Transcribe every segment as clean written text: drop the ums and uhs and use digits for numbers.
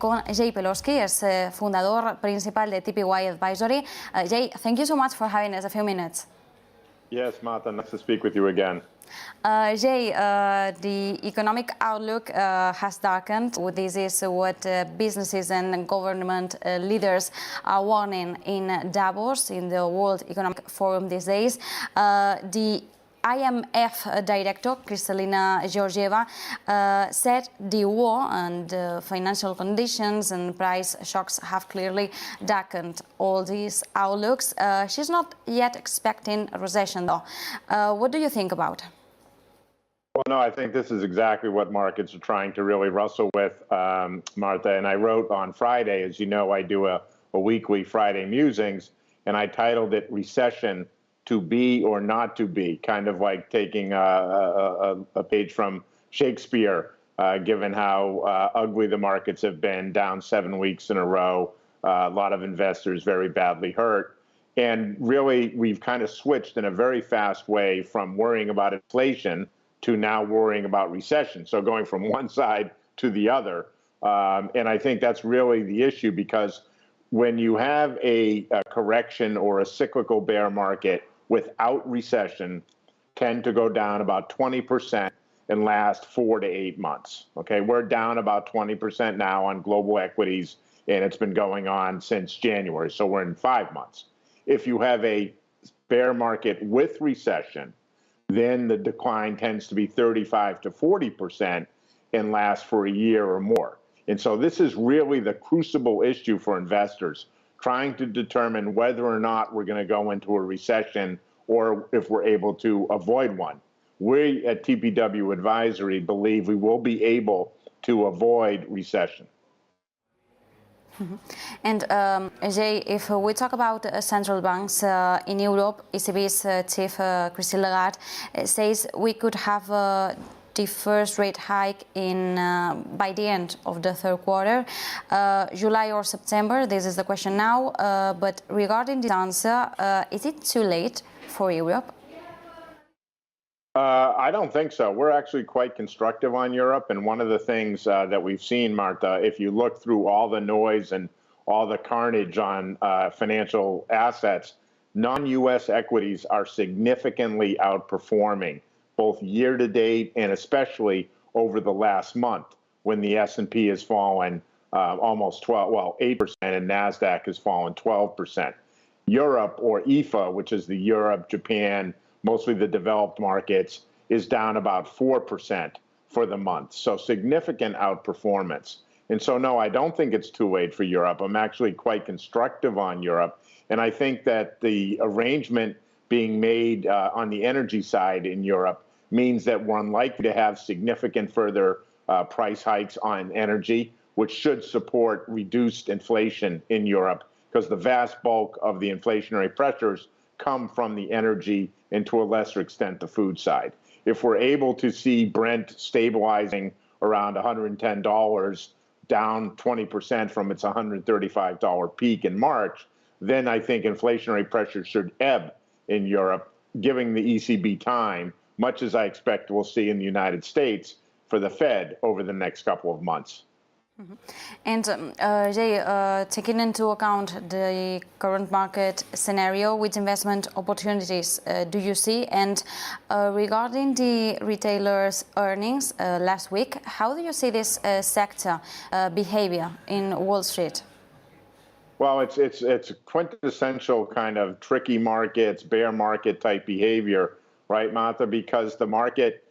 con Jay Pelosky, es fundador principal de TPW Advisory. Jay, thank you so much for having us a few minutes. Yes, Martha, nice to speak with you again. Jay, the economic outlook has darkened. This is what businesses and government leaders are warning in Davos, in the World Economic Forum these days. The IMF director, Kristalina Georgieva, said the war and financial conditions and price shocks have clearly darkened all these outlooks. She's not yet expecting a recession, though. What do you think about? Well, no, I think this is exactly what markets are trying to really wrestle with, Martha. And I wrote on Friday, as you know, I do a weekly Friday musings, and I titled it Recession, to be or not to be, kind of like taking a page from Shakespeare, given how ugly the markets have been, down 7 weeks in a row, a lot of investors very badly hurt. And really, we've kind of switched in a very fast way from worrying about inflation to now worrying about recession. So going from one side to the other. And I think that's really the issue, because when you have a correction or a cyclical bear market without recession, tend to go down about 20% and last 4 to 8 months. Okay, we're down about 20% now on global equities, and it's been going on since January, so we're in 5 months. If you have a bear market with recession, then the decline tends to be 35 to 40% and lasts for a year or more. And so this is really the crucible issue for investors, trying to determine whether or not we're going to go into a recession or if we're able to avoid one. We at TPW Advisory believe we will be able to avoid recession. And Jay, if we talk about central banks in Europe, ECB's chief Christine Lagarde says we could have the first rate hike in by the end of the third quarter, July or September. This is the question now. But regarding this answer, is it too late for Europe? I don't think so. We're actually quite constructive on Europe. And one of the things that we've seen, Martha, if you look through all the noise and all the carnage on financial assets, non-U.S. equities are significantly outperforming, both year to date and especially over the last month, when the S&P has fallen almost 8%, and NASDAQ has fallen 12%. Europe, or EFA, which is the Europe, Japan, mostly the developed markets, is down about 4% for the month. So significant outperformance. And so, no, I don't think it's too late for Europe. I'm actually quite constructive on Europe. And I think that the arrangement being made on the energy side in Europe means that we're unlikely to have significant further price hikes on energy, which should support reduced inflation in Europe, because the vast bulk of the inflationary pressures come from the energy and, to a lesser extent, the food side. If we're able to see Brent stabilizing around $110, down 20% from its $135 peak in March, then I think inflationary pressure should ebb in Europe, giving the ECB time, much as I expect we'll see in the United States for the Fed over the next couple of months. Mm-hmm. And Jay, taking into account the current market scenario, which investment opportunities do you see? And regarding the retailers' earnings last week, how do you see this sector behavior in Wall Street? Well, it's quintessential kind of tricky markets, bear market type behavior, right, Martha? Because the market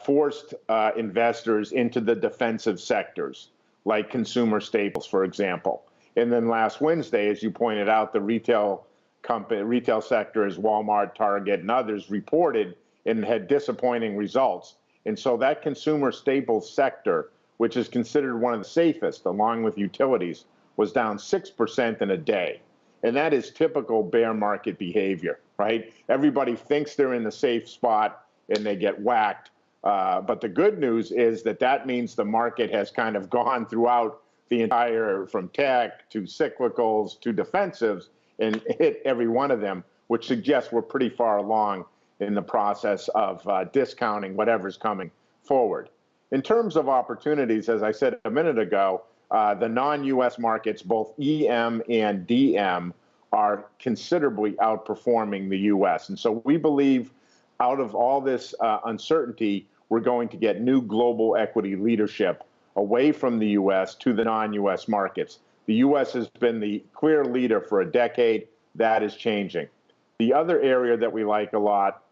forced investors into the defensive sectors, like consumer staples, for example. And then last Wednesday, as you pointed out, the retail sectors, Walmart, Target, and others reported and had disappointing results. And so that consumer staples sector, which is considered one of the safest, along with utilities, was down 6% in a day. And that is typical bear market behavior, right? Everybody thinks they're in the safe spot and they get whacked. But the good news is that means the market has kind of gone throughout the entire, from tech to cyclicals to defensives, and hit every one of them, which suggests we're pretty far along in the process of discounting whatever's coming forward. In terms of opportunities, as I said a minute ago, the non-US markets, both EM and DM, are considerably outperforming the US. And so we believe out of all this uncertainty, we're going to get new global equity leadership away from the US to the non-US markets. The US has been the clear leader for a decade. That is changing. The other area that we like a lot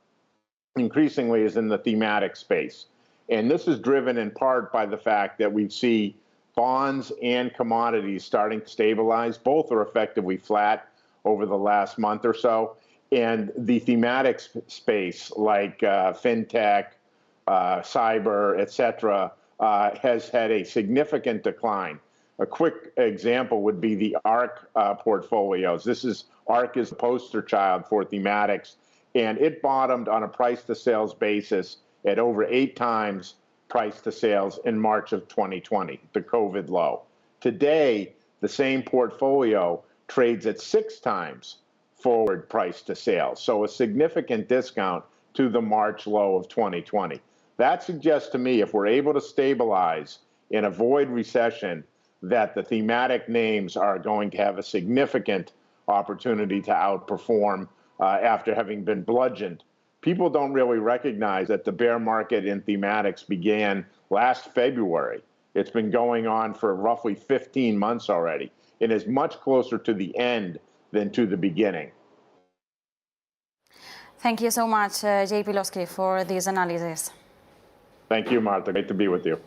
increasingly is in the thematic space. And this is driven in part by the fact that we see bonds and commodities starting to stabilize. Both are effectively flat over the last month or so. And the thematic space like fintech, cyber, et cetera, has had a significant decline. A quick example would be the ARK portfolios. ARK is the poster child for thematics, and it bottomed on a price to sales basis at over 8 times price to sales in March of 2020, the COVID low. Today, the same portfolio trades at 6 times forward price to sales, so a significant discount to the March low of 2020. That suggests to me if we're able to stabilize and avoid recession, that the thematic names are going to have a significant opportunity to outperform after having been bludgeoned. People don't really recognize that the bear market in thematics began last February. It's been going on for roughly 15 months already. It is much closer to the end than to the beginning. Thank you so much, Jay Pelosky, for this analysis. Thank you, Martha. Great to be with you.